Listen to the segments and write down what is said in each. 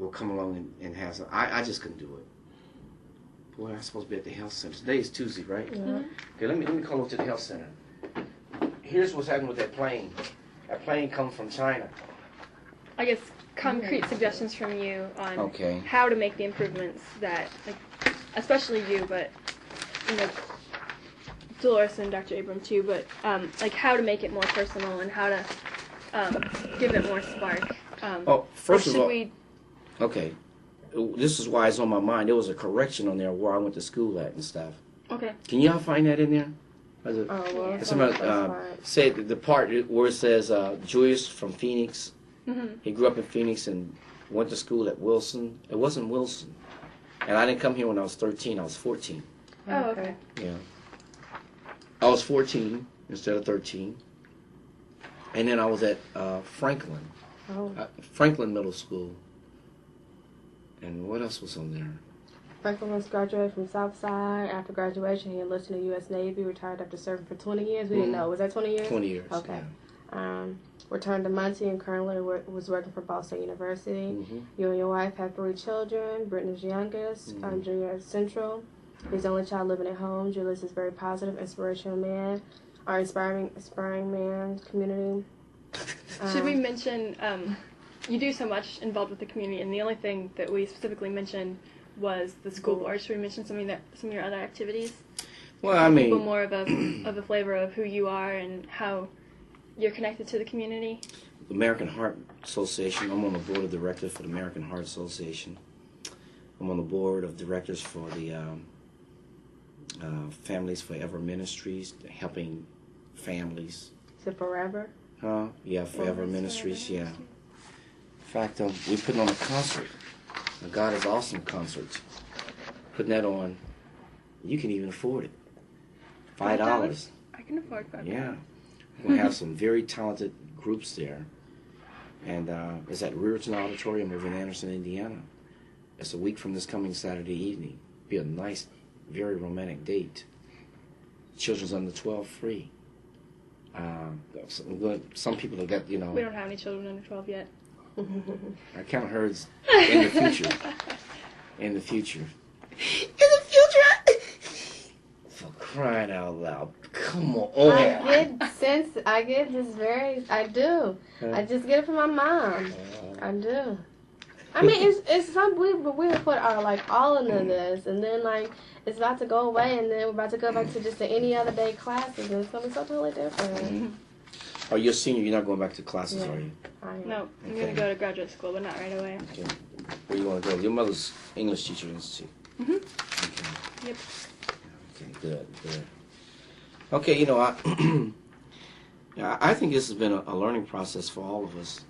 will come along and have some. I just couldn't do it. Boy, I'm supposed to be at the health center. Today is Tuesday, right? Mm-hmm. Okay, let me call over to the health center. Here's what's happening with that plane. That plane comes from China. I guess concrete suggestions from you on how to make the improvements that, like, especially you, but you know, Dolores and Dr. Abram too, but like how to make it more personal and how to give it more spark. First of all, okay, this is why it's on my mind. There was a correction on there where I went to school at and stuff. Okay. Can y'all find that in there? Somebody said the part where it says Julius from Phoenix. Mm-hmm. He grew up in Phoenix and went to school at Wilson. It wasn't Wilson. And I didn't come here when I was 13. I was 14. Oh, okay. Yeah. I was 14 instead of 13. And then I was at Franklin. Franklin Middle School. And what else was on there? Franklin was graduated from Southside. After graduation, he enlisted in the U.S. Navy, retired after serving for 20 years. We didn't know. Was that 20 years? 20 years. Okay. Yeah. Returned to Muncie and currently was working for Ball State University. Mm-hmm. You and your wife have 3 children. Brittany's youngest, junior at Central. He's the only child living at home. Julius is a very positive, inspirational man. Our inspiring man, community. Should we mention, you do so much involved with the community, and the only thing that we specifically mentioned was the school board. Should we mention some of your other activities? Well, I mean, people more of a flavor of who you are and how you're connected to the community. The American Heart Association. I'm on the board of directors for the American Heart Association. I'm on the board of directors for the Families Forever Ministries, helping families. Is it Forever? Yeah, Forever Ministries. Yeah. In fact, we're putting on a concert. A God is Awesome concert. Putting that on. You can even afford it. $5. I can afford $5. Yeah. We're going to have some very talented groups there. And it's at Riorton Auditorium over in Anderson, Indiana. It's a week from this coming Saturday evening. Be a nice, very romantic date. Children's under 12 free. Some people have got, We don't have any children under 12 yet. I count hers in the future. In the future. For crying out loud. Come on. I do. I just get it from my mom. I do. I mean, it's unbelievable. We have put our, all into this, and then, it's about to go away, and then we're about to go back to just the any other day classes, and it's going to be so totally different. Oh, you're a senior. You're not going back to classes, are you? No, I'm going to go to graduate school, but not right away. Okay. Where you want to go? Your mother's English teacher institute. Mm-hmm. Okay. Yep. Okay, good. Okay, I think this has been a learning process for all of us.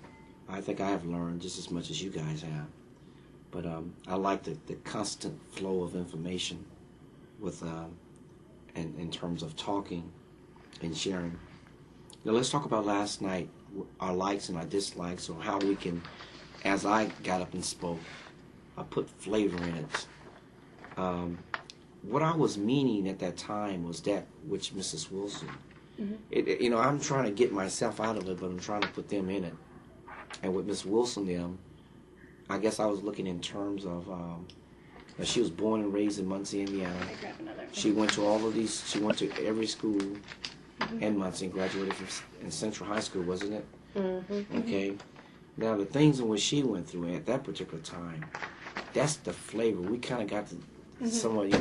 I think I have learned just as much as you guys have. But I like the constant flow of information with in terms of talking and sharing. Now let's talk about last night, our likes and our dislikes, or how we can, as I got up and spoke, I put flavor in it. What I was meaning at that time was that which Mrs. Wilson. Mm-hmm. I'm trying to get myself out of it, but I'm trying to put them in it. And with Miss Wilson, I guess I was looking in terms of she was born and raised in Muncie, Indiana. She went to all of these. She went to every school in Muncie and graduated in Central High School, wasn't it? Mm-hmm. Okay. Now the things in which she went through at that particular time, that's the flavor. We kind of got to somewhat,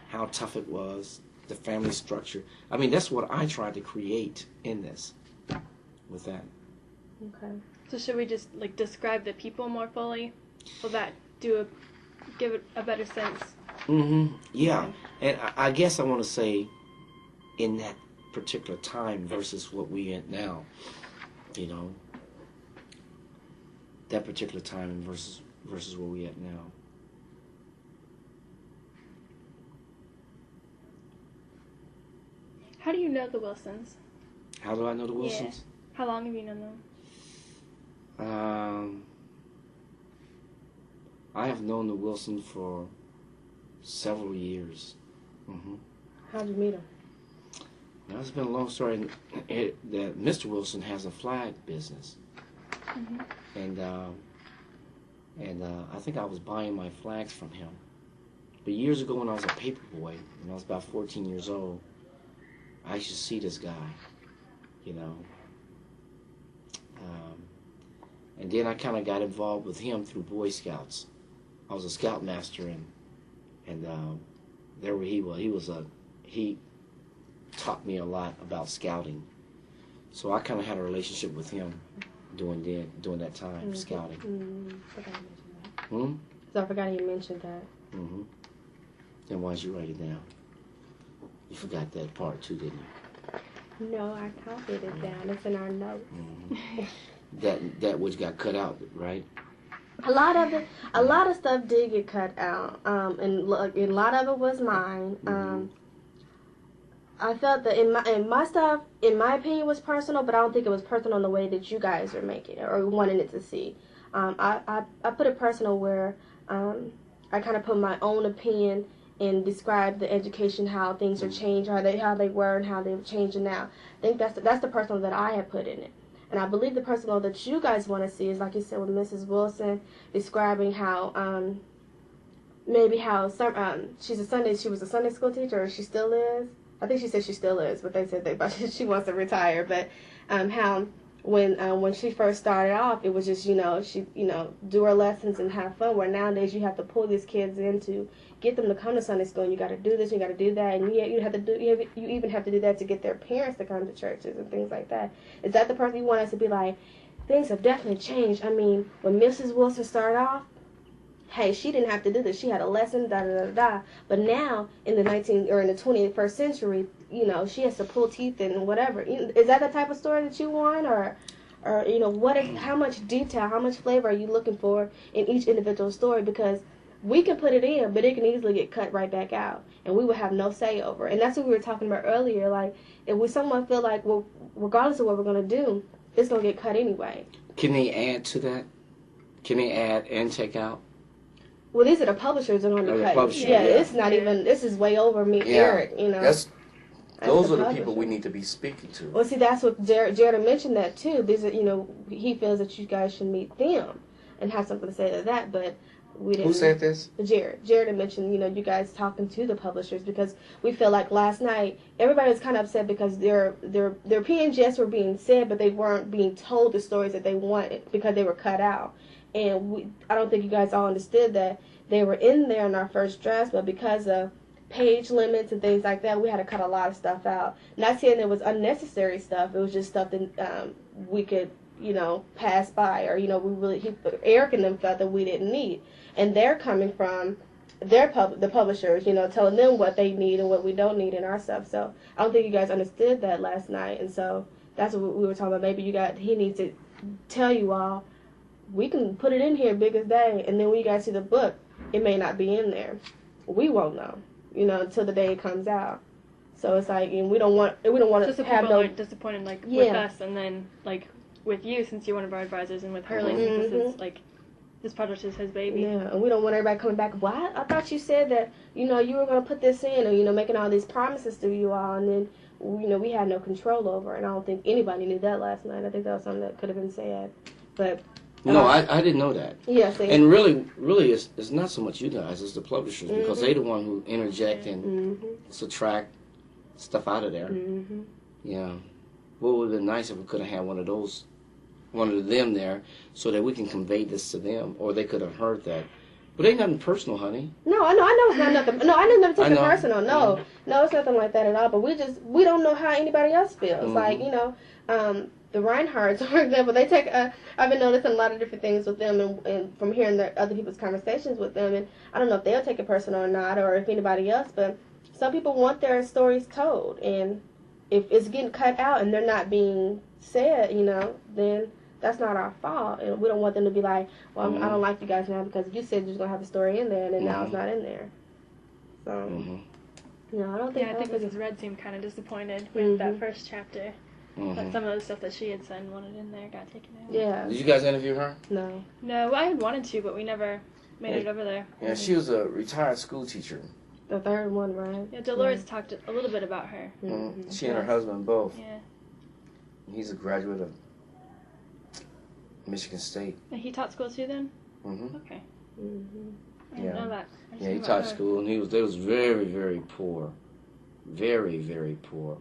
how tough it was, the family structure. I mean, that's what I tried to create in this, with that. Okay. So should we just describe the people more fully? Will that give it a better sense? Mm-hmm. Yeah. And I guess I want to say in that particular time versus what we in now, that particular time versus where we at now. How do you know the Wilsons? How do I know the Wilsons? Yeah. How long have you known them? I have known the Wilsons for several years. Mm-hmm. How'd you meet him? Now, it's been a long story. That Mr. Wilson has a flag business. Mm-hmm. And And I think I was buying my flags from him. But years ago when I was a paper boy, when I was about 14 years old, I used to see this guy, you know. And then I kind of got involved with him through Boy Scouts. I was a scoutmaster, and there he was. He taught me a lot about scouting. So I kind of had a relationship with him during that time, scouting. So I forgot you mentioned that. Then why did you write it down? You forgot that part too, didn't you? No, I copied it down. It's in our notes. That which got cut out, right? A lot of stuff did get cut out, and a lot of it was mine. I felt that in my stuff, in my opinion, was personal, but I don't think it was personal in the way that you guys are making it or wanting it to see. I put it personal where I kind of put my own opinion and describe the education, how things are changed, how they were, and how they've changed now. I think that's the personal that I have put in it. And I believe the personal that you guys want to see is, like you said, with Mrs. Wilson describing how maybe how she was a Sunday school teacher, or she still is. I think she said she still is, but they said she wants to retire. But how when she first started off, it was just she do her lessons and have fun. Where nowadays you have to pull these kids in to get them to come to Sunday school, and you got to do this, you got to do that, and you even have to do that to get their parents to come to churches and things like that. Is that the person you want us to be like? Things have definitely changed. I mean, when Mrs. Wilson started off, hey, she didn't have to do this. She had a lesson, da da da da. But now in the 21st century, she has to pull teeth and whatever. Is that the type of story that you want, or how much detail, how much flavor are you looking for in each individual story? Because we can put it in, but it can easily get cut right back out, and we would have no say over. And that's what we were talking about earlier. Like, if someone feel like, well, regardless of what we're going to do, it's going to get cut anyway. Can they add to that? Can they add and take out? Well, these are the publishers that are going to cut. Yeah, it's not even. This is way over me, Eric. Those are the people we need to be speaking to. Well, see, that's what Jared mentioned that too. These are, he feels that you guys should meet them and have something to say to that, but we didn't. Who said this? Jared had mentioned, you guys talking to the publishers, because we feel like last night everybody was kind of upset because their PNGs were being said, but they weren't being told the stories that they wanted because they were cut out. And I don't think you guys all understood that they were in there in our first draft, but because of page limits and things like that, we had to cut a lot of stuff out. Not saying there was unnecessary stuff; it was just stuff that we could, pass by, or Eric and them felt that we didn't need, and they're coming from the publishers, telling them what they need and what we don't need in our stuff. So I don't think you guys understood that last night, and so that's what we were talking about. Maybe he needs to tell you all. We can put it in here big as day, and then when you guys see the book, it may not be in there. We won't know, until the day it comes out. So it's like, and we don't want to have no. Aren't disappointed with us, and then with you, since you're one of our advisors, and with Hurley, since this is this project is his baby. Yeah, and we don't want everybody coming back. What? I thought you said that you were going to put this in, and making all these promises to you all, and then we had no control over it. And I don't think anybody knew that last night. I think that was something that could have been said, but. No, I didn't know that. Yes. Yeah, and really, it's not so much you guys; it's the publishers, because they're the one who interject and subtract stuff out of there. Yeah. What would have been nice if we could have had one of them there, so that we can convey this to them, or they could have heard that. But ain't nothing personal, honey. No, I know it's not nothing. No, I didn't never take it personal. No, it's nothing like that at all. But we don't know how anybody else feels. Like the Reinhardts, for example, they take. I've been noticing a lot of different things with them, and from hearing other people's conversations with them, and I don't know if they'll take it personal or not, or if anybody else. But some people want their stories told, and if it's getting cut out and they're not being said, then that's not our fault, and we don't want them to be like, well, I don't like you guys now because you said you're gonna have a story in there, and then now it's not in there. So, no, I don't think. Yeah, I think Mrs. Red seemed kind of disappointed with that first chapter. But some of the stuff that she had said and wanted in there got taken out. Yeah. Did you guys interview her? No. No, I had wanted to, but we never made it over there. Yeah, she was a retired school teacher. The third one, right? Yeah, Dolores talked a little bit about her. She and her husband both. Yeah. He's a graduate of Michigan State. And he taught school too then? Mm-hmm. Okay. Mm-hmm. I didn't know that. Yeah, he taught school, and they was very, very poor. Very, very poor.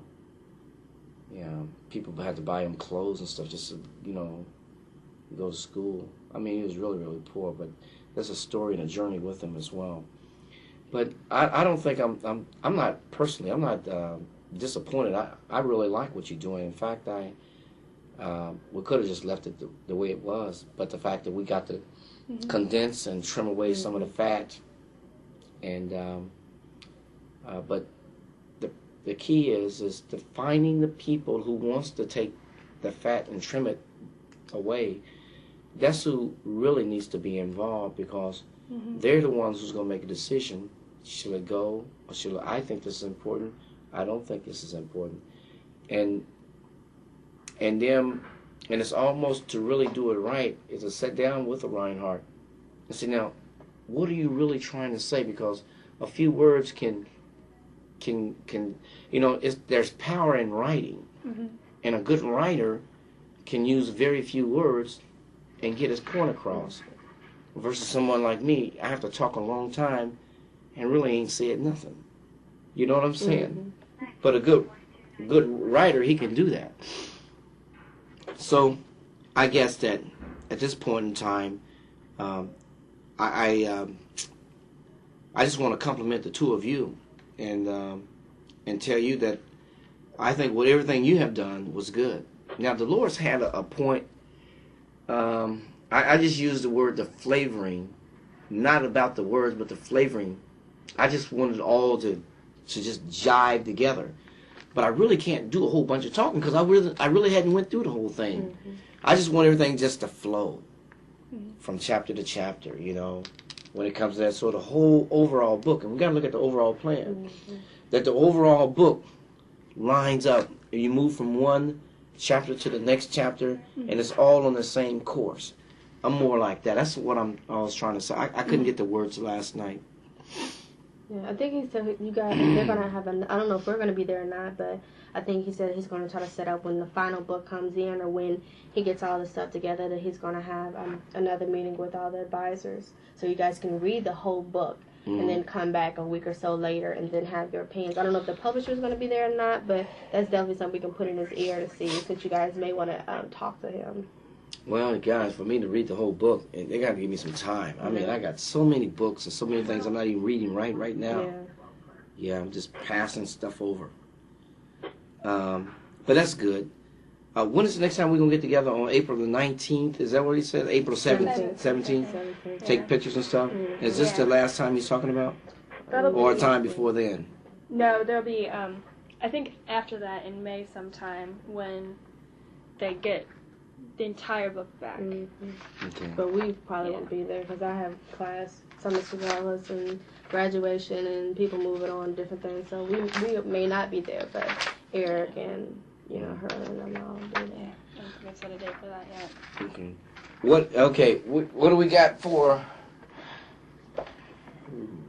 Yeah, people had to buy him clothes and stuff just to, go to school. I mean, he was really, really poor, but there's a story and a journey with him as well. But I don't think I'm not disappointed. I really like what you're doing. In fact, we could have just left it the way it was, but the fact that we got to condense and trim away some of the fat, and but the key is to finding the people who wants to take the fat and trim it away. That's who really needs to be involved, because they're the ones who's going to make a decision. Should it go, or I think this is important? I don't think this is important. And it's almost, to really do it right, is to sit down with a Reinhardt and say, now, what are you really trying to say? Because a few words can there's power in writing, and a good writer can use very few words and get his point across. Versus someone like me, I have to talk a long time and really ain't said nothing. You know what I'm saying? But a good writer, he can do that. So I guess that at this point in time, I just want to compliment the two of you and tell you that I think what everything you have done was good. Now, Dolores had a point. I just used the word the flavoring, not about the words, but the flavoring. I just wanted all to just jive together. But I really can't do a whole bunch of talking because I really hadn't went through the whole thing. I just want everything just to flow from chapter to chapter, when it comes to that sort of whole overall book. And we got to look at the overall plan. That the overall book lines up, and you move from one chapter to the next chapter, and it's all on the same course. I'm more like that. That's what I was trying to say. I couldn't get the words last night. Yeah, I think he said they're going to have I don't know if we're going to be there or not, but I think he said he's going to try to set up when the final book comes in, or when he gets all the stuff together, that he's going to have another meeting with all the advisors, so you guys can read the whole book and then come back a week or so later and then have your opinions. I don't know if the publisher's going to be there or not, but that's definitely something we can put in his ear to see, since you guys may want to talk to him. Well, guys, for me to read the whole book, they got to give me some time. I mean, I got so many books and so many things I'm not even reading right now. Yeah, I'm just passing stuff over. But that's good. When is the next time we're going to get together? On April the 19th? Is that what he said? April 17th? Take pictures and stuff? Is this the last time he's talking about? Or a time before then? No, there'll be, I think after that in May sometime, when they get the entire book back. Okay. But we probably won't be there because I have class, summer regardless, and graduation, and people moving on, different things. So we may not be there, but Eric and her and them all will be there. I don't think I set a date for that yet. Okay. What do we got for?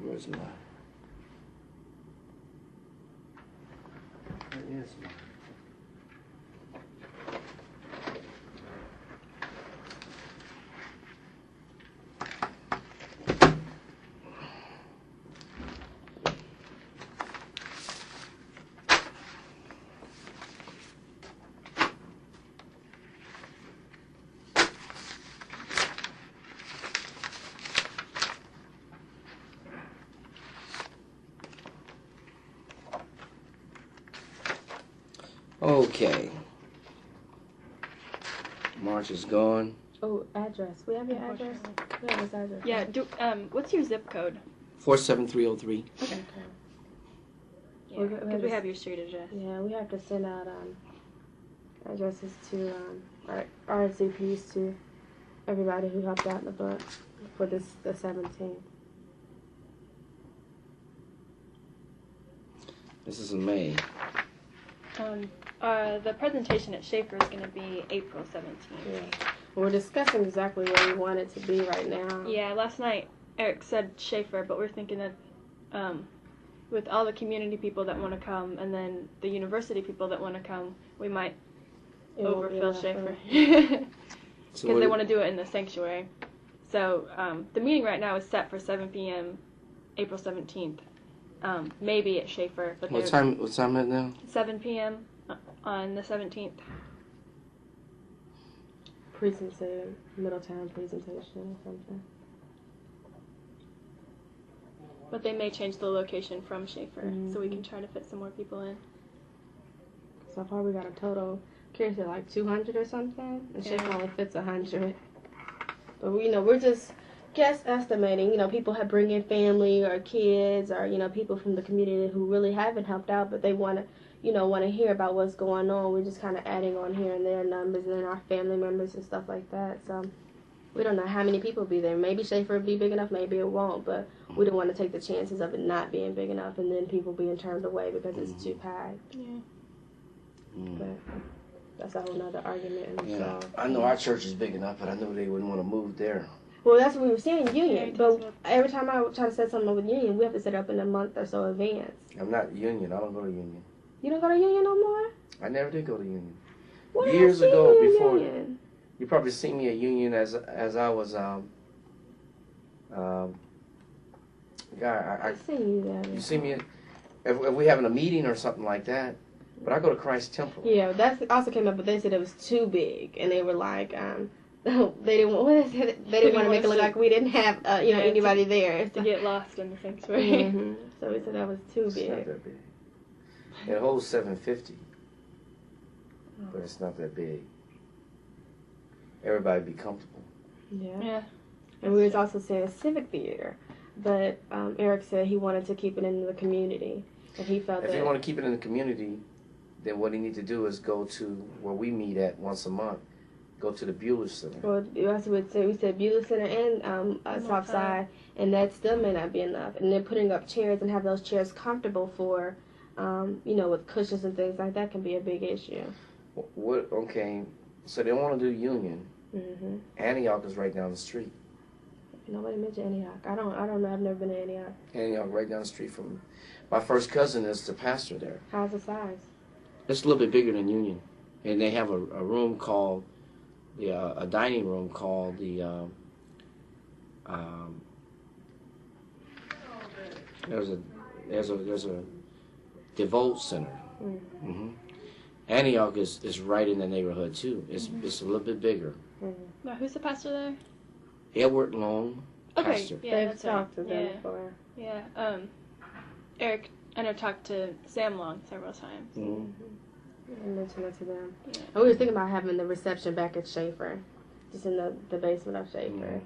Where's my? Where is my? Okay. March is gone. Oh, address. We have your address? We have his address. Yeah, what's your zip code? 47303. Okay. Yeah, because we have your street address. Yeah, we have to send out addresses to our RSVPs to everybody who helped out in the book for the 17th. This is in May. The presentation at Schaefer is going to be April 17th. Yeah. We're discussing exactly where we want it to be right now. Yeah, last night Eric said Schaefer, but we're thinking that with all the community people that want to come and then the university people that want to come, we might overfill Schaefer. Because they want to do it in the sanctuary. So the meeting right now is set for 7 p.m. April 17th. Maybe at Schaefer. But what time is it now? 7 p.m. On the 17th. Presentation, Middletown presentation or something. But they may change the location from Schaefer, so we can try to fit some more people in. So far we got a total, curious, like 200 or something, and Schaefer only fits 100. But we're just guess estimating. People have bring in family or kids or people from the community who really haven't helped out, but they want to hear about what's going on. We're just kind of adding on here and there numbers and then our family members and stuff like that. So we don't know how many people will be there. Maybe Schaefer will be big enough, maybe it won't, but we don't want to take the chances of it not being big enough and then people being turned away because it's too packed. Yeah. But that's a whole nother argument. Yeah, I know our church is big enough, but I know they wouldn't want to move there. Well, that's what we were saying, Union. But every time I try to set something up with Union, we have to set it up in a month or so advance. I'm not Union. I don't go to Union. You don't go to Union no more? I never did go to Union. Well, years ago, before Union. You probably seen me at Union as I was guy. I've seen you there. You see me if we having a meeting or something like that. But I go to Christ Temple. Yeah, that also came up, but they said it was too big, and they were like, they didn't want to make it look like we didn't have anybody there to get lost in the sanctuary. So we said that was too big. It's not that big. It holds 750, but it's not that big. Everybody be comfortable. Yeah. And we was also saying civic theater, but Eric said he wanted to keep it in the community, and he felt if you want to keep it in the community, then what he need to do is go to where we meet at once a month. Go to the Bueller Center. Well, that's what we said Bueller Center and South Side, and that still may not be enough. And then putting up chairs and have those chairs comfortable for, with cushions and things like that can be a big issue. What? Okay, so they want to do Union. Antioch is right down the street. Nobody mentioned Antioch. I don't know. I've never been to Antioch. Antioch, right down the street from me. My first cousin is the pastor there. How's the size? It's a little bit bigger than Union, and they have a room called a dining room called the there's a Devote Center. Antioch is right in the neighborhood too. It's a little bit bigger. Now, who's the pastor there? Edward Long, pastor. Yeah, they've talked to them before. Yeah, Eric, I know, talked to Sam Long several times. I mentioned that to them. Yeah. And we were thinking about having the reception back at Schaefer, just in the basement of Schaefer.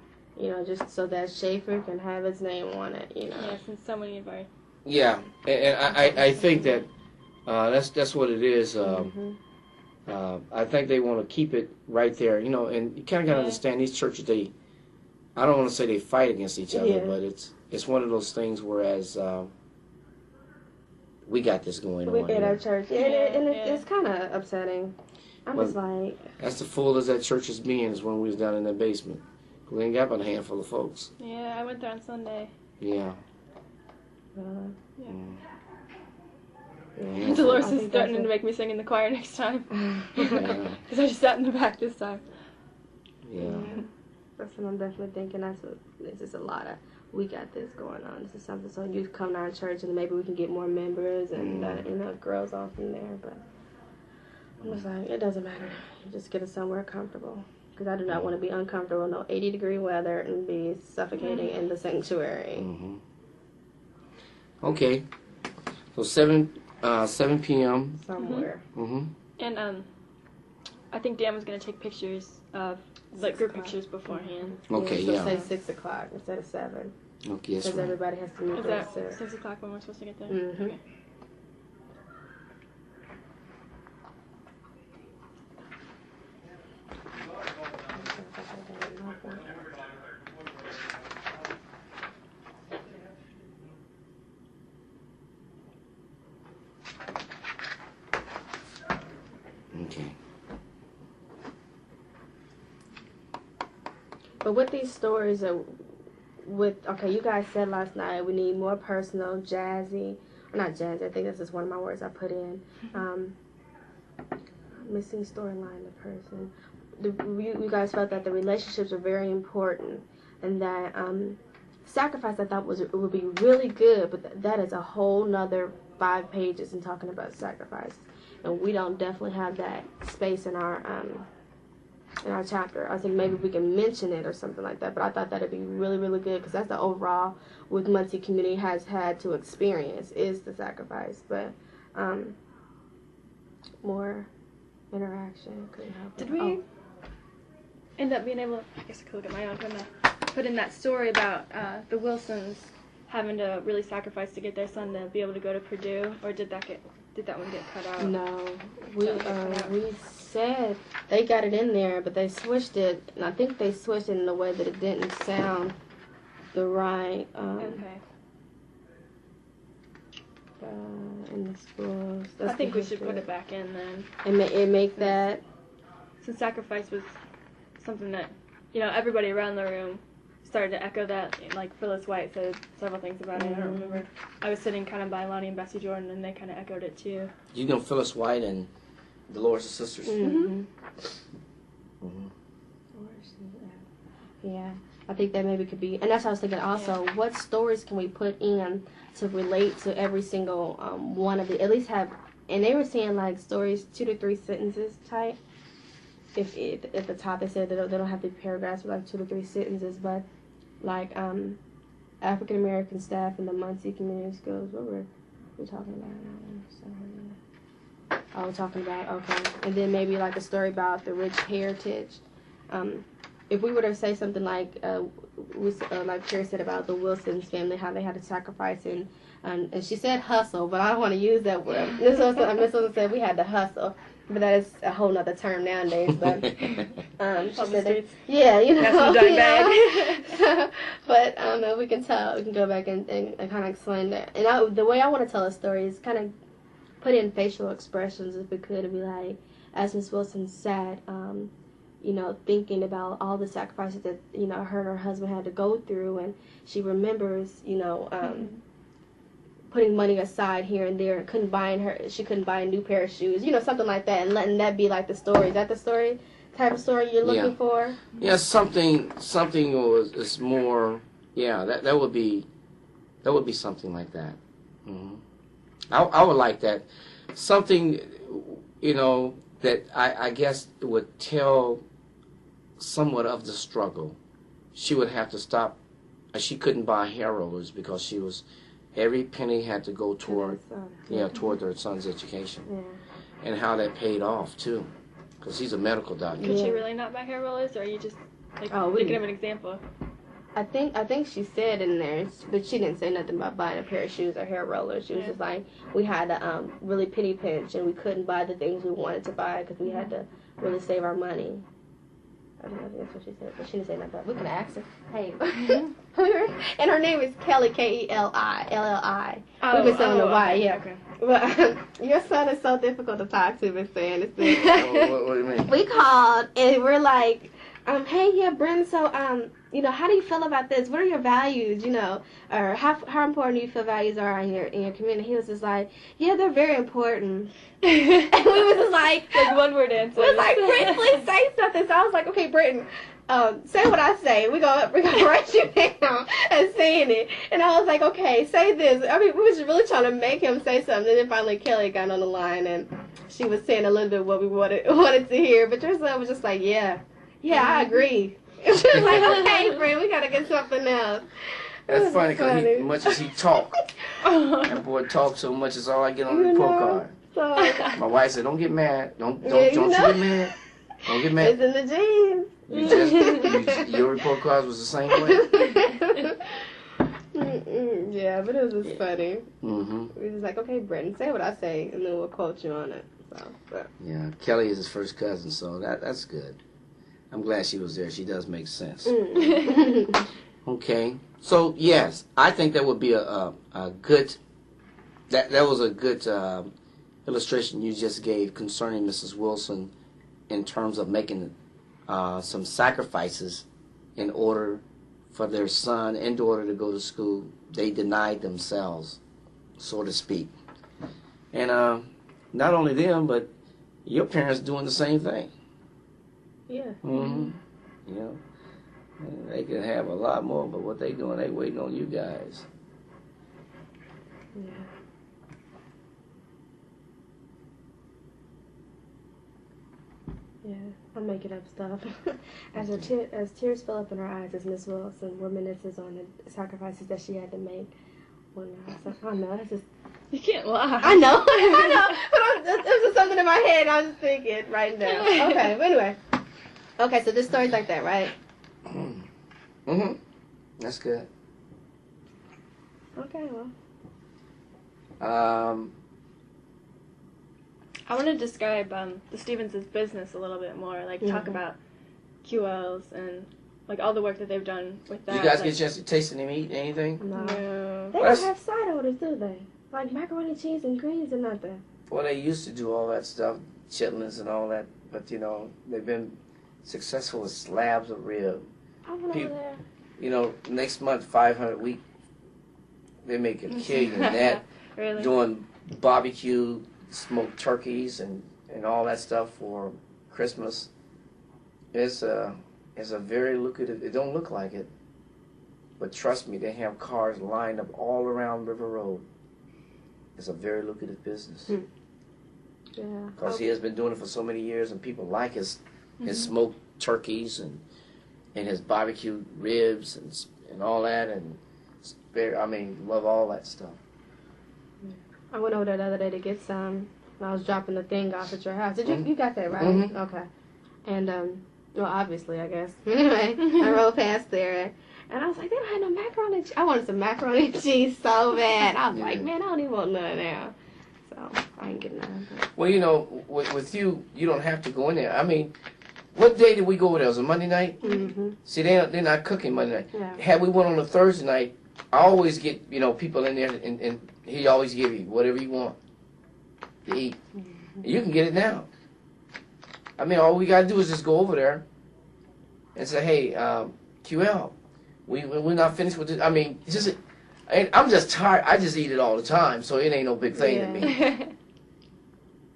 Just so that Schaefer can have its name on it. Yeah, since so many of our. Yeah, and I think that that's what it is. I think they want to keep it right there, and you kind of got to understand these churches. I don't want to say they fight against each other, but it's one of those things. Whereas we got this going on at our church, it's kind of upsetting. I'm just like, that's the fullest that church is being is when we was down in that basement. We ain't got but a handful of folks. Yeah, I went there on Sunday. Yeah. Dolores is threatening to make me sing in the choir next time. Because I just sat in the back this time. Yeah. That's what I'm definitely thinking. It's just a lot of, we got this going on. This is something, so you come to our church and maybe we can get more members and, girls off from there. But I'm just like, it doesn't matter. You just get us somewhere comfortable. Because I do not want to be uncomfortable in no 80-degree weather and be suffocating in the sanctuary. Okay. So 7 p.m. somewhere. And I think Dan was going to take pictures of group pictures beforehand. Okay, so say 6 o'clock instead of 7. Okay, that's because right. everybody has to meet at 6. 6 o'clock when we're supposed to get there. Okay. But with these stories, you guys said last night we need more personal, jazzy, or not jazzy, I think that's just one of my words I put in. Missing storyline, the person. You guys felt that the relationships are very important. and that sacrifice I thought would be really good, but that is a whole nother 5 pages in talking about sacrifice, and we don't definitely have that space in our chapter. I think maybe we can mention it or something like that, but I thought that'd be really, really good, because that's the overall with Muncie community has had to experience is the sacrifice, but more interaction couldn't help. Did we end up being able to, I guess I could look at my own, put in that story about the Wilsons having to really sacrifice to get their son to be able to go to Purdue, or did that one get cut out? No, we said they got it in there, but they switched it, and I think they switched it in a way that it didn't sound the right. Okay. In the schools. I think we should put it back in then. And make that. Since sacrifice was something that, everybody around the room started to echo that. Like Phyllis White said several things about it. I don't remember. I was sitting kind of by Lonnie and Bessie Jordan, and they kind of echoed it too. You know Phyllis White and Dolores' sisters? Mm-hmm. Yeah, I think that maybe could be, and that's what I was thinking also, what stories can we put in to relate to every single one of the, at least have, and they were saying like stories 2 to 3 sentences type. If at the top they said they don't have to be paragraphs, but like 2 to 3 sentences, but like African American staff in the Muncie Community Schools, what were we talking about? Oh, we're talking about, okay, and then maybe like a story about the rich heritage. If we were to say something like, like Carrie said about the Wilsons family, how they had to sacrifice, and she said hustle, but I don't want to use that word. Miss Wilson said we had to hustle, but that is a whole nother term nowadays. But she said that, yeah, but we can tell, we can go back and kind of explain that. And the way I want to tell a story is kind of put in facial expressions, if we could, and be like, as Miss Wilson said, thinking about all the sacrifices that, her and her husband had to go through, and she remembers, putting money aside here and there, and she couldn't buy a new pair of shoes, something like that, and letting that be like the story. Is that the story, type of story you're looking for? Yeah, something is more, that would be something like that. Mm-hmm. I would like that. Something, that I guess would tell somewhat of the struggle. She would have to stop. She couldn't buy hair rollers because every penny had to go toward her son's education. Yeah. And how that paid off too, because he's a medical doctor. Could she really not buy hair rollers, or are you just thinking of an example? I think she said in there, but she didn't say nothing about buying a pair of shoes or hair rollers. She was just like, we had to really penny pinch, and we couldn't buy the things we wanted to buy because we had to really save our money. I don't know if that's what she said, but she didn't say nothing. We can ask her. Hey, and her name is Kelly, Kelli. We've been saying Y, yeah. Okay. Well, your son is so difficult to talk to. We've been saying this. What do you mean? We called and we're like, hey, Brent. So, how do you feel about this? What are your values? Or how important do you feel values are in your community? He was just like, yeah, they're very important. And we was just like one word answers. We was like, Britton, please say something. So I was like, okay, Britton, say what I say. We're gonna write you down and saying it. And I was like, okay, say this. I mean, we was really trying to make him say something. And then finally Kelly got on the line and she was saying a little bit what we wanted to hear. But your son was just like, yeah, I agree. She was like, okay, friend, we gotta get something else. That's funny because much as he talk, that boy talks so much. It's all I get on the report card. So, my wife said, "Don't get mad. Don't you get mad. Don't get mad. It's in the genes. Your report cards was the same way." Yeah, but it was just funny. Mm-hmm. We was like, okay, Brenton, say what I say, and then we'll quote you on it. So. Yeah, Kelly is his first cousin, so that's good. I'm glad she was there. She does make sense. Okay. So, yes, I think that would be a good, that was a good illustration you just gave concerning Mrs. Wilson in terms of making some sacrifices in order for their son and daughter to go to school. They denied themselves, so to speak. And not only them, but your parents doing the same thing. Yeah. Mm-hmm. Yeah. They can have a lot more, but what they doing, they waiting on you guys. Yeah. Yeah, I'm making up stuff. As tears fell up in her eyes as Miss Wilson reminisces on the sacrifices that she had to make. When I know, that's just... You can't lie. I know, I know. But it was just something in my head I was just thinking right now. Okay, but anyway. Okay, so this story's like that, right? Mm-hmm. That's good. Okay, well. I want to describe the Stevens' business a little bit more, like talk about QLs and like all the work that they've done with that. You guys get a chance to taste any meat, anything? No. They don't have side orders, do they? Like macaroni, cheese, and greens and nothing. Well, they used to do all that stuff, chitlins and all that, but you know, they've been successful with slabs of rib. I went over there. You know, next month, 500 week, they make a killing in that. Really? Doing barbecue, smoked turkeys, and all that stuff for Christmas. It's a very lucrative. It don't look like it, but trust me, they have cars lined up all around River Road. It's a very lucrative business. Yeah. Because he has been doing it for so many years, and people like his smoked turkeys and his barbecue ribs and all that, and love all that stuff. I went over there the other day to get some. And I was dropping the thing off at your house. Did you got that right? Mm-hmm. Okay. And well, obviously, I guess. Anyway, I rode past there, and I was like, they don't have no macaroni and cheese. I wanted some macaroni and cheese so bad. I was like, man, I don't even want none now. So I ain't getting none. Well, you know, with you, you don't have to go in there. I mean, what day did we go over there? Was it Monday night? Mm-hmm. See, they're not cooking Monday night. Yeah. Had we went on a Thursday night, I always get, people in there, and he always give you whatever you want to eat. Mm-hmm. You can get it now. I mean, all we got to do is just go over there and say, hey, QL, we're not finished with this. I mean, I'm just tired. I just eat it all the time, so it ain't no big thing to me.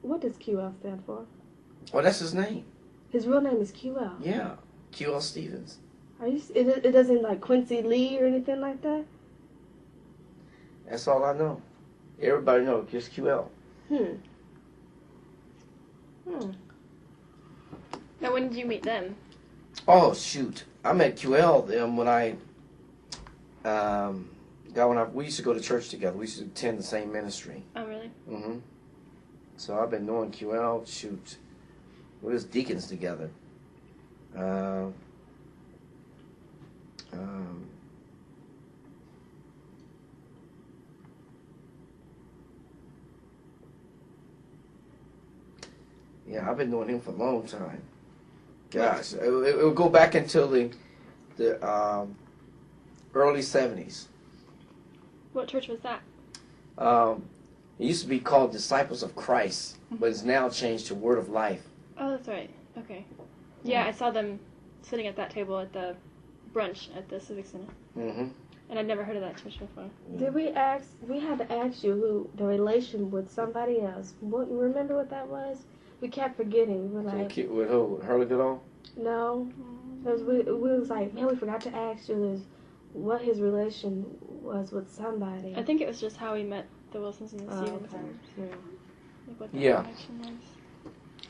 What does QL stand for? Well, that's his name. His real name is QL? Yeah, QL Stevens. It doesn't like Quincy Lee or anything like that? That's all I know. Everybody knows just QL. Now, when did you meet them? Oh, shoot. I met QL when we used to go to church together. We used to attend the same ministry. Oh, really? Mm-hmm. So I've been knowing QL, shoot. We was deacons together. Yeah, I've been knowing him for a long time. Gosh, it will go back until the early 70s. What church was that? It used to be called Disciples of Christ, but it's now changed to Word of Life. Oh, that's right. Okay. Yeah, I saw them sitting at that table at the brunch at the Civic Center. Mm-hmm. And I'd never heard of that church before. Did we had to ask you who the relation with somebody else. You remember what that was? We kept forgetting. We were like, with who? Hurley Goodall? No. We was like, man, we forgot to ask you what his relation was with somebody. I think it was just how he met the Wilsons and the Stevens. Okay. Yeah. Like what that connection was.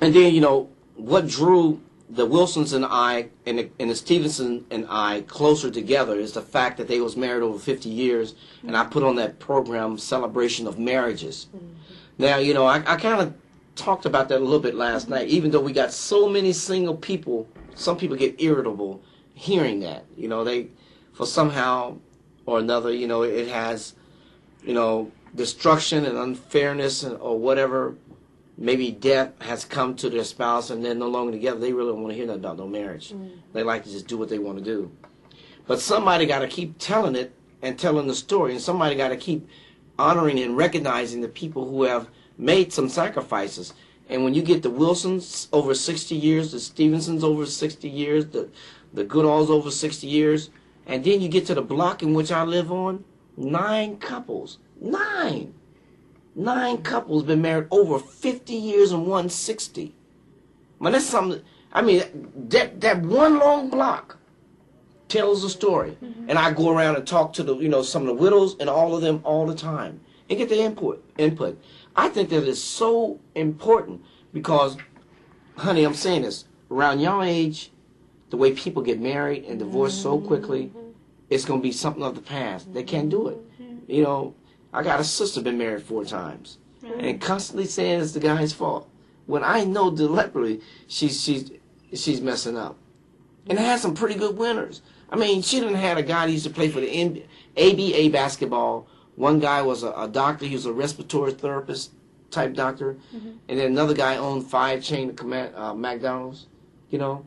And then, what drew the Wilsons and I and the Stevenson and I closer together is the fact that they was married over 50 years, and I put on that program, Celebration of Marriages. Mm-hmm. Now, I kind of talked about that a little bit last night. Even though we got so many single people, some people get irritable hearing that. They, for somehow or another, it has, destruction and unfairness or whatever. Maybe death has come to their spouse and they're no longer together. They really don't want to hear nothing about no marriage. They like to just do what they want to do. But somebody got to keep telling it and telling the story, and somebody got to keep honoring and recognizing the people who have made some sacrifices. And when you get the Wilsons over 60 years, the Stevensons over 60 years, the Goodalls over 60 years, and then you get to the block in which I live on, 9 couples. 9 couples been married over 50 years and 160. Man, that's something. I mean, that one long block tells a story. And I go around and talk to the, some of the widows and all of them all the time and get their input. I think that is so important because, honey, I'm saying this, around your age, the way people get married and divorced so quickly, it's going to be something of the past. They can't do it. I got a sister been married 4 times and constantly saying it's the guy's fault. When I know deliberately she's messing up. And had some pretty good winners. I mean, she done had a guy that used to play for the ABA basketball. One guy was a doctor. He was a respiratory therapist type doctor. And then another guy owned 5 chain McDonald's, You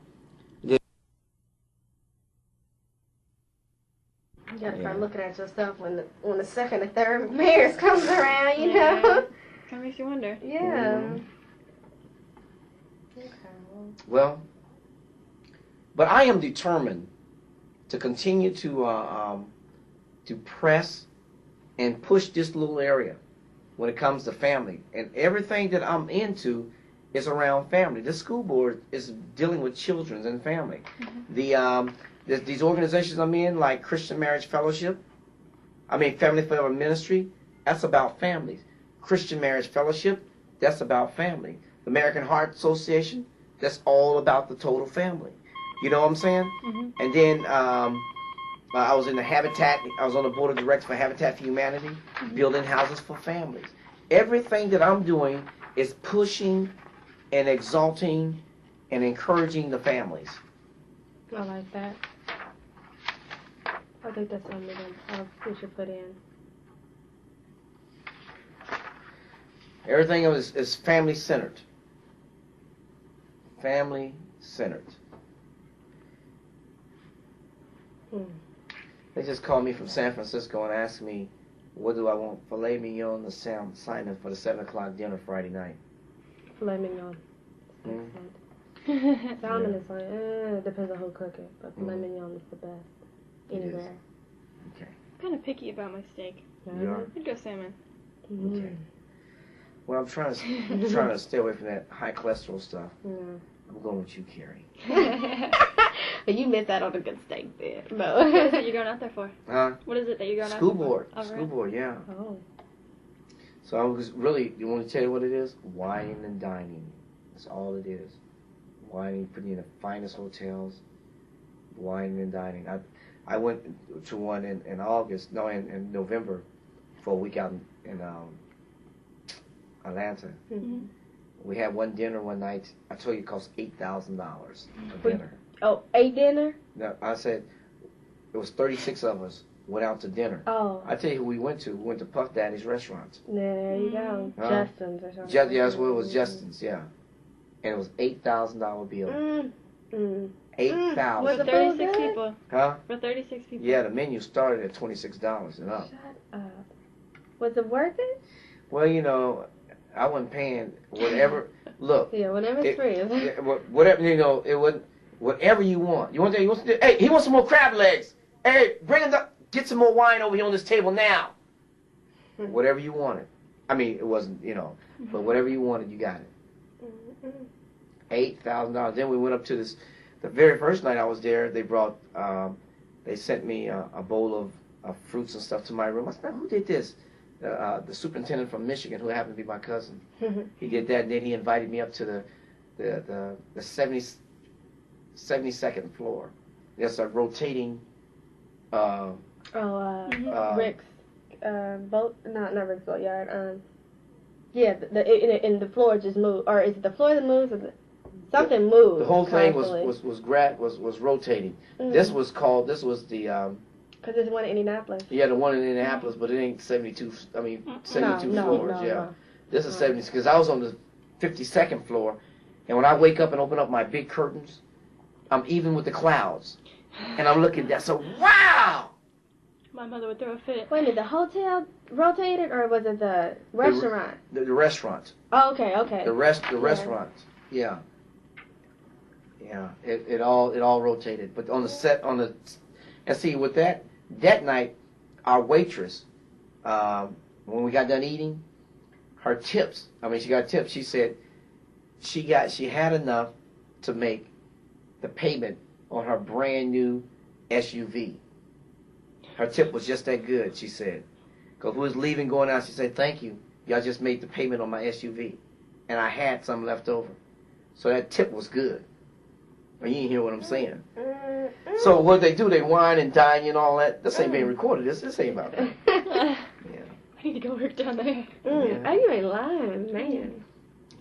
gotta start looking at yourself when the second or third marriage comes around, you know? That makes you wonder. Yeah. Okay. Well, but I am determined to continue to press and push this little area when it comes to family. And everything that I'm into is around family. The school board is dealing with children and family. These organizations I'm in, like Christian Marriage Fellowship, Family Forever Ministry, that's about families. Christian Marriage Fellowship, that's about family. The American Heart Association, that's all about the total family. You know what I'm saying? And then I was in the Habitat, I was on the board of directors for Habitat for Humanity, building houses for families. Everything that I'm doing is pushing and exalting and encouraging the families. I like that. I think that's something that we should put in. Everything is family-centered. Family-centered. They just called me from San Francisco and asked me, what do I want? Filet mignon to sign up for the 7 o'clock dinner Friday night. Filet mignon. Salmon is like, it depends on who cook it, but filet mignon is the best anywhere. Okay. I'm kind of picky about my steak. You are? I'd go salmon. Okay. Well, I'm trying to stay away from that high cholesterol stuff. I'm going with you, Carrie. You missed out on a good steak there. No. What is it you're going out there for? Huh? What is it that you're going out School there board. for? School board, yeah. Oh. So I was really, you want to tell you what it is? Wine and dining. That's all it is. Wining, putting you in the finest hotels, wining and dining. I went to one in November for a week out in Atlanta. We had one dinner one night. I told you it cost $8,000 a dinner. Oh, a dinner? No, I said it was 36 of us went out to dinner. Oh. I tell you who we went to. We went to Puff Daddy's restaurant. There you go. Justin's or something. Yeah, that's what it was. Justin's, yeah. And it was $8,000 bill. $8,000. For 36 people. Huh? For 36 people. Yeah, the menu started at $26 and up. Shut up. Was it worth it? Well, I wasn't paying whatever. Look. Yeah, whatever it's free. Whatever, it wasn't. Whatever you want. You want to? Hey, he wants some more crab legs. Hey, get some more wine over here on this table now. Whatever you wanted. It wasn't, but whatever you wanted, you got it. $8,000. Then we went up to this. The very first night I was there, they brought. They sent me a bowl of fruits and stuff to my room. I said, who did this? The superintendent from Michigan, who happened to be my cousin. He did that, and then he invited me up to the 72nd floor. There's a rotating. Rick's boat, not Rick's boatyard. Yeah, the floor just moved, or is it the floor that moves, or something moved? The whole thing was rotating. This was the. Because there's one in Indianapolis. Yeah, the one in Indianapolis, but it ain't 72. 72 floors. Yeah, No. This is 70 because I was on the 52nd floor, and when I wake up and open up my big curtains, I'm even with the clouds, and I'm looking down. So wow. My mother would throw a fit. Wait a minute, the hotel rotated, or was it the restaurant? The restaurant. Oh, okay. The restaurant. Yeah. Yeah. It all rotated, but on the set and see with that night, our waitress, when we got done eating, her tips. She got tips. She said she had enough to make the payment on her brand new SUV. Her tip was just that good, she said. Because we was leaving, going out, she said, thank you. Y'all just made the payment on my SUV. And I had some left over. So that tip was good. You didn't hear what I'm saying. So what they do, they wine and dine you and all that. This ain't being recorded. This ain't about that. Yeah. I need to go work down there. Yeah. You ain't lying, man.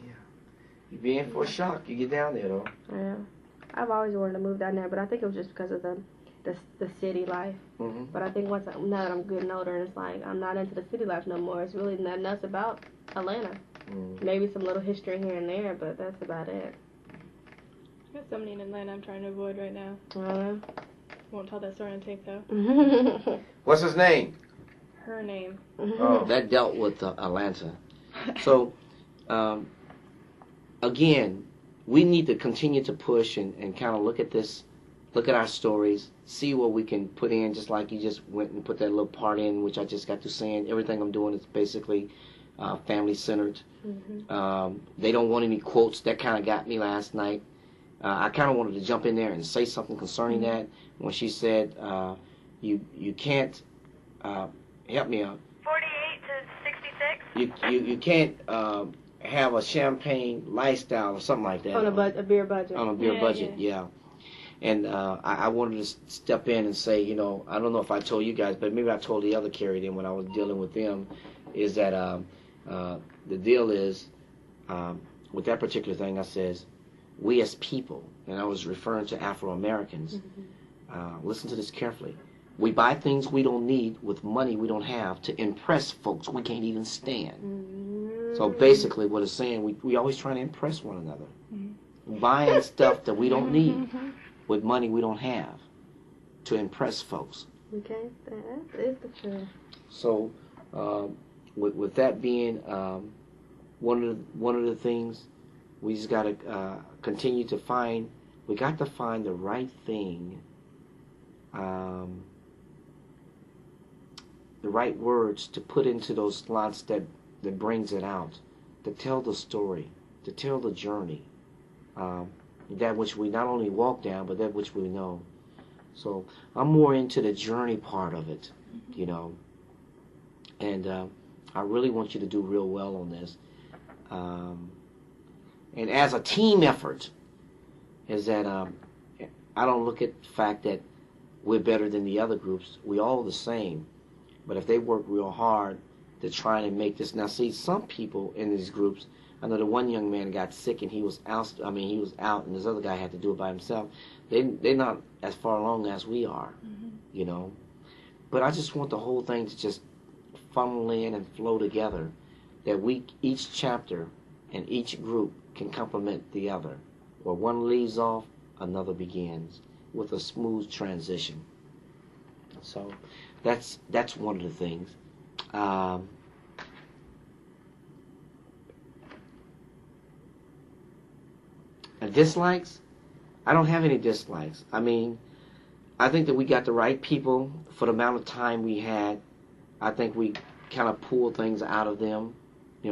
Yeah. You be in for a shock. You get down there, though. Yeah. I've always wanted to move down there, but I think it was just because of the city life. Mm-hmm. But I think now that I'm good and older, it's like I'm not into the city life no more. It's really nothing else about Atlanta. Mm. Maybe some little history here and there, but that's about it. There's somebody in Atlanta I'm trying to avoid right now. Won't tell that story on tape, though. What's his name? Her name. Oh, that dealt with Atlanta. So, again, we need to continue to push and kind of look at this, look at our stories, see what we can put in, just like you just went and put that little part in, which I just got to saying. Everything I'm doing is basically family-centered. Mm-hmm. They don't want any quotes. That kind of got me last night. I kind of wanted to jump in there and say something concerning that when she said, you can't, help me out. 48 to 66. You can't have a champagne lifestyle or something like that. On a beer budget. On a beer budget, yeah. And I wanted to step in and say, I don't know if I told you guys, but maybe I told the other carrier then when I was dealing with them, is that the deal is, with that particular thing, I says, we as people, and I was referring to Afro-Americans, listen to this carefully. We buy things we don't need with money we don't have to impress folks we can't even stand. So basically what it's saying, we always trying to impress one another. Buying stuff that we don't need with money we don't have to impress folks. Okay, that is the truth. So with that being one of the things, we just got to continue to find, we got to find the right thing, the right words to put into those slots that brings it out, to tell the story, to tell the journey, that which we not only walk down, but that which we know. So I'm more into the journey part of it, and I really want you to do real well on this. And as a team effort, is that I don't look at the fact that we're better than the other groups. We're all the same. But if they work real hard to try and make this. Now, see, some people in these groups, I know the one young man got sick and he was out, and this other guy had to do it by himself. They're not as far along as we are, But I just want the whole thing to just funnel in and flow together, that each chapter and each group can complement the other. Where one leaves off, another begins with a smooth transition. So that's one of the things. Dislikes? I don't have any dislikes. I think that we got the right people for the amount of time we had. I think we kind of pulled things out of them.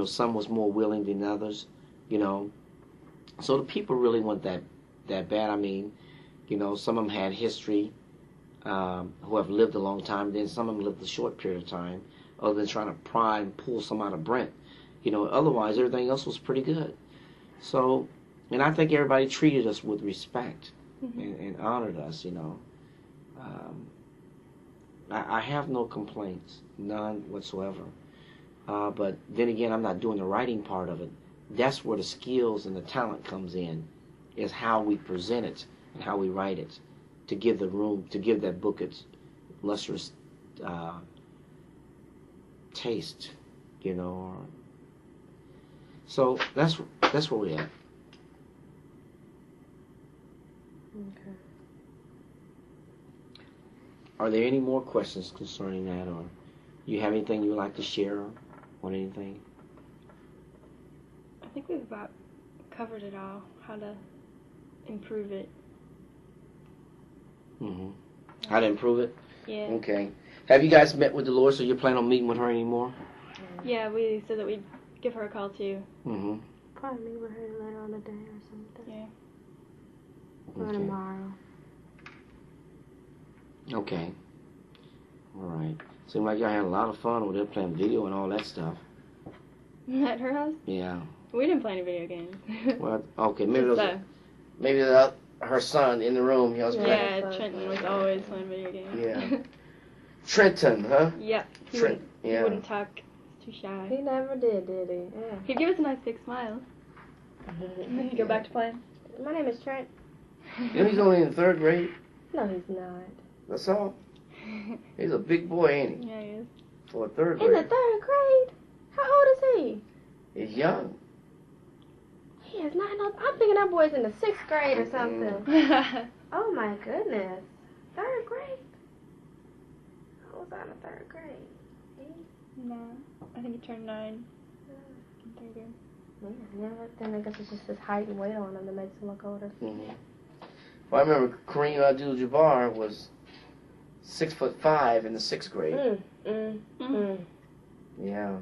Some was more willing than others, So the people really weren't that bad. Some of them had history, who have lived a long time. Then some of them lived a short period of time, other than trying to pry and pull some out of Brent. Otherwise everything else was pretty good. So, and I think everybody treated us with respect and honored us, I have no complaints, none whatsoever. But then again, I'm not doing the writing part of it. That's where the skills and the talent comes in, is how we present it and how we write it, to give the room, to give that book its lustrous taste, So that's where we're at. Okay. Are there any more questions concerning that, or you have anything you would like to share on anything? I think we've about covered it all, how to improve it. How to improve it? Yeah. Okay. Have you guys met with Dolores, or you plan on meeting with her anymore? Yeah, we said that we'd give her a call too. Probably meet with her later on the day or something. Yeah. Or tomorrow. Okay. All right. Seemed like y'all had a lot of fun over there playing video and all that stuff. At her house? Yeah. We didn't play any video games. Well, okay, maybe her son in the room. He was playing. Yeah, Trenton was always playing video games. Yeah. Trenton, huh? Yep. He wouldn't talk. He's too shy. He never did he? Yeah. He'd give us a nice big smile. And then he'd go back to playing. My name is Trent. You know he's only in 3rd grade? No, he's not. That's all. He's a big boy, ain't he? Yeah, he is. For a 3rd grade. In the 3rd grade? How old is he? He's young. He is not. I'm thinking that boy's in the 6th grade or something. Oh my goodness. 3rd grade? Who's on the 3rd grade? No, I think he turned 9. In 3rd grade. Yeah, then I guess it's just his height and weight on him that makes him look older. Mm-hmm. Well, I remember Kareem Abdul-Jabbar was 6'5" in the 6th grade. Yeah,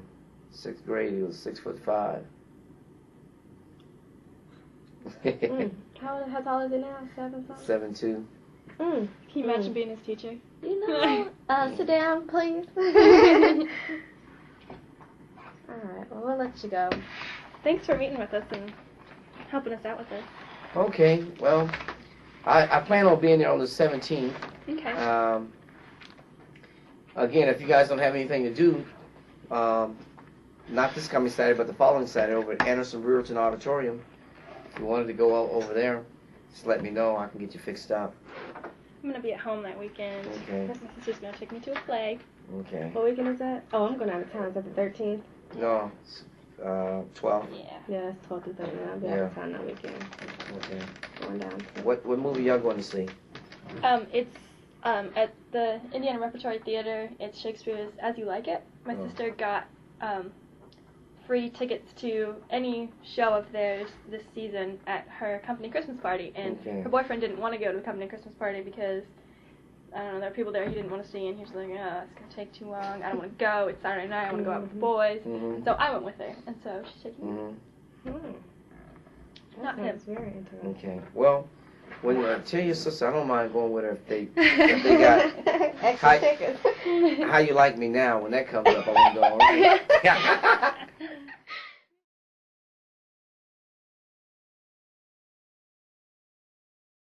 6th grade he was 6'5". How tall is he now? 7 something? 7'2". Can you imagine being his teacher? You know, sit down, please. Alright, well, we'll let you go. Thanks for meeting with us and helping us out with this. Okay, well, I plan on being there on the 17th. Okay. Again, if you guys don't have anything to do, not this coming Saturday, but the following Saturday over at Anderson Brewerton Auditorium, if you wanted to go over there, just let me know. I can get you fixed up. I'm going to be at home that weekend. Okay. My sister's going to take me to a play. Okay. What weekend is that? Oh, I'm going out of town. Is that the 13th? No, it's 12th. Yeah, it's 12th and 13th. I'll be out of town that weekend. Okay. Going down. What movie y'all going to see? It's at the Indiana Repertory Theater. It's Shakespeare's As You Like It. My sister got free tickets to any show of theirs this season at her company Christmas party, and her boyfriend didn't want to go to the company Christmas party because, I don't know, there are people there he didn't want to see, and he was like, oh, it's going to take too long, I don't want to go, it's Saturday night, I want to go out with the boys, so I went with her, and so she's taking me. Not him. That's very interesting. Okay, well, when tell your sister, I don't mind going with her if they got extra tickets. How You Like Me Now, when that comes up, I want to go.